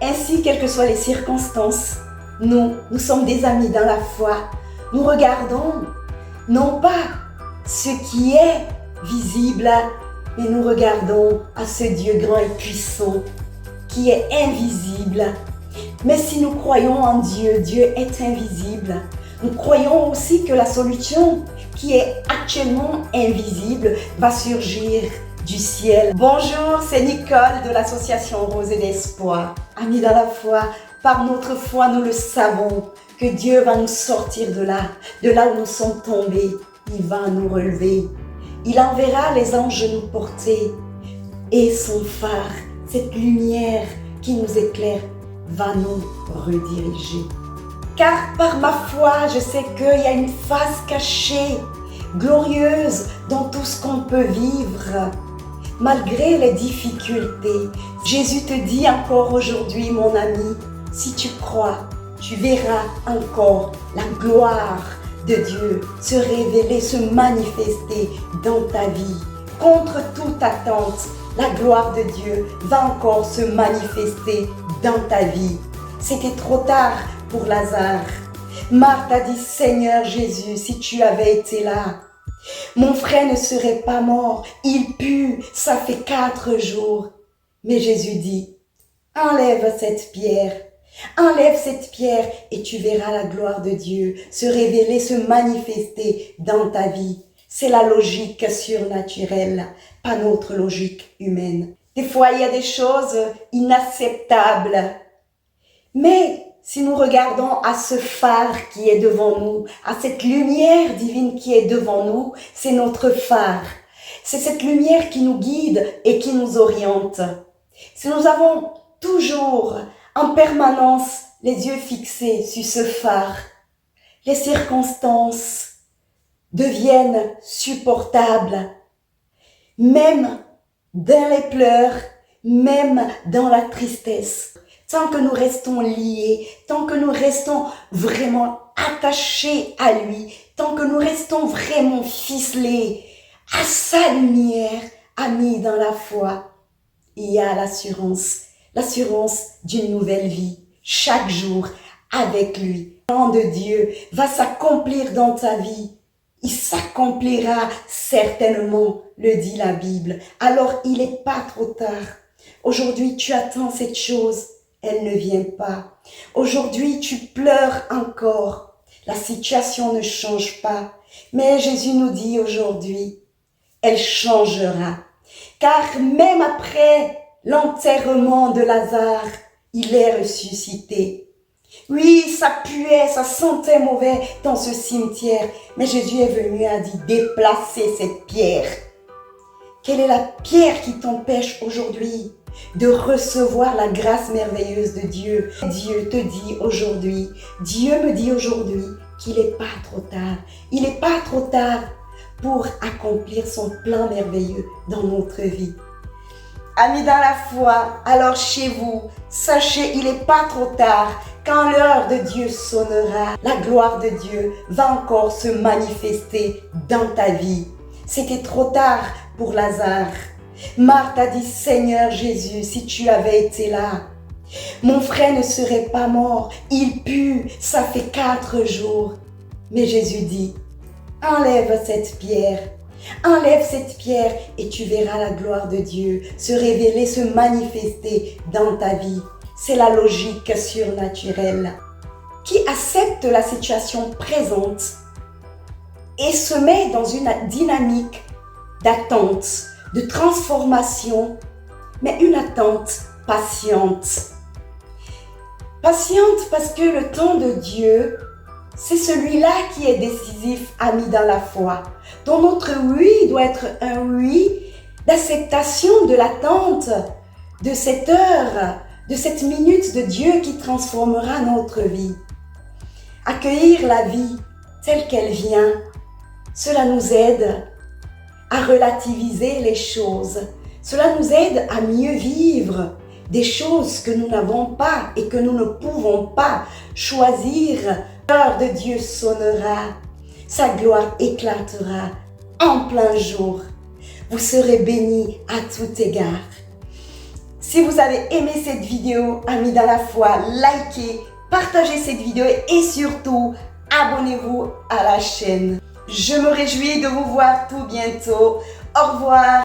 Ainsi, quelles que soient les circonstances, nous sommes des amis dans la foi. Nous regardons non pas ce qui est visible, mais nous regardons à ce Dieu grand et puissant qui est invisible. Mais si nous croyons en Dieu, Dieu est invisible. Nous croyons aussi que la solution qui est actuellement invisible va surgir du ciel. Bonjour, c'est Nicole de l'association Rosée d'Espoir. Amis dans la foi, par notre foi, nous le savons que Dieu va nous sortir de là où nous sommes tombés. Il va nous relever. Il enverra les anges nous porter et son phare, cette lumière qui nous éclaire, va nous rediriger. Car par ma foi, je sais qu'il y a une face cachée, glorieuse dans tout ce qu'on peut vivre. Malgré les difficultés, Jésus te dit encore aujourd'hui, mon ami, si tu crois, tu verras encore la gloire de Dieu se révéler, se manifester dans ta vie. Contre toute attente, la gloire de Dieu va encore se manifester dans ta vie. C'était trop tard pour Lazare. Marthe a dit, Seigneur Jésus, si tu avais été là, mon frère ne serait pas mort. Il pue, ça fait 4 jours. Mais Jésus dit, enlève cette pierre. Enlève cette pierre et tu verras la gloire de Dieu se révéler, se manifester dans ta vie. C'est la logique surnaturelle, pas notre logique humaine. Des fois, il y a des choses inacceptables. Mais si nous regardons à ce phare qui est devant nous, à cette lumière divine qui est devant nous, c'est notre phare. C'est cette lumière qui nous guide et qui nous oriente. Si nous avons toujours en permanence les yeux fixés sur ce phare, les circonstances deviennent supportables, même dans les pleurs, même dans la tristesse. Tant que nous restons liés, tant que nous restons vraiment attachés à lui, tant que nous restons vraiment ficelés à sa lumière, amis dans la foi, il y a l'assurance d'une nouvelle vie, chaque jour avec lui. Le plan de Dieu va s'accomplir dans ta vie. Il s'accomplira certainement, le dit la Bible. Alors, il n'est pas trop tard. Aujourd'hui, tu attends cette chose, elle ne vient pas. Aujourd'hui, tu pleures encore. La situation ne change pas. Mais Jésus nous dit aujourd'hui, elle changera. Car même après l'enterrement de Lazare, il est ressuscité. Oui, ça puait, ça sentait mauvais dans ce cimetière. Mais Jésus est venu et a dit, déplacez cette pierre. Quelle est la pierre qui t'empêche aujourd'hui de recevoir la grâce merveilleuse de Dieu? Dieu te dit aujourd'hui, Dieu me dit aujourd'hui qu'il n'est pas trop tard. Il n'est pas trop tard pour accomplir son plan merveilleux dans notre vie. Amis dans la foi, alors chez vous, sachez, il n'est pas trop tard. Quand l'heure de Dieu sonnera, la gloire de Dieu va encore se manifester dans ta vie. C'était trop tard pour Lazare. Marthe a dit, Seigneur Jésus, si tu avais été là, mon frère ne serait pas mort. Il pue, ça fait 4 jours. Mais Jésus dit, enlève cette pierre. Enlève cette pierre et tu verras la gloire de Dieu se révéler, se manifester dans ta vie. C'est la logique surnaturelle qui accepte la situation présente et se met dans une dynamique d'attente, de transformation, mais une attente patiente. Patiente parce que le temps de Dieu, c'est celui-là qui est décisif, amis dans la foi. Donc notre oui doit être un oui d'acceptation de l'attente, de cette heure, de cette minute de Dieu qui transformera notre vie. Accueillir la vie telle qu'elle vient, cela nous aide à relativiser les choses. Cela nous aide à mieux vivre des choses que nous n'avons pas et que nous ne pouvons pas choisir. L'heure de Dieu sonnera, sa gloire éclatera en plein jour. Vous serez bénis à tout égard. Si vous avez aimé cette vidéo, amis dans la foi, likez, partagez cette vidéo et surtout, abonnez-vous à la chaîne. Je me réjouis de vous voir tout bientôt. Au revoir.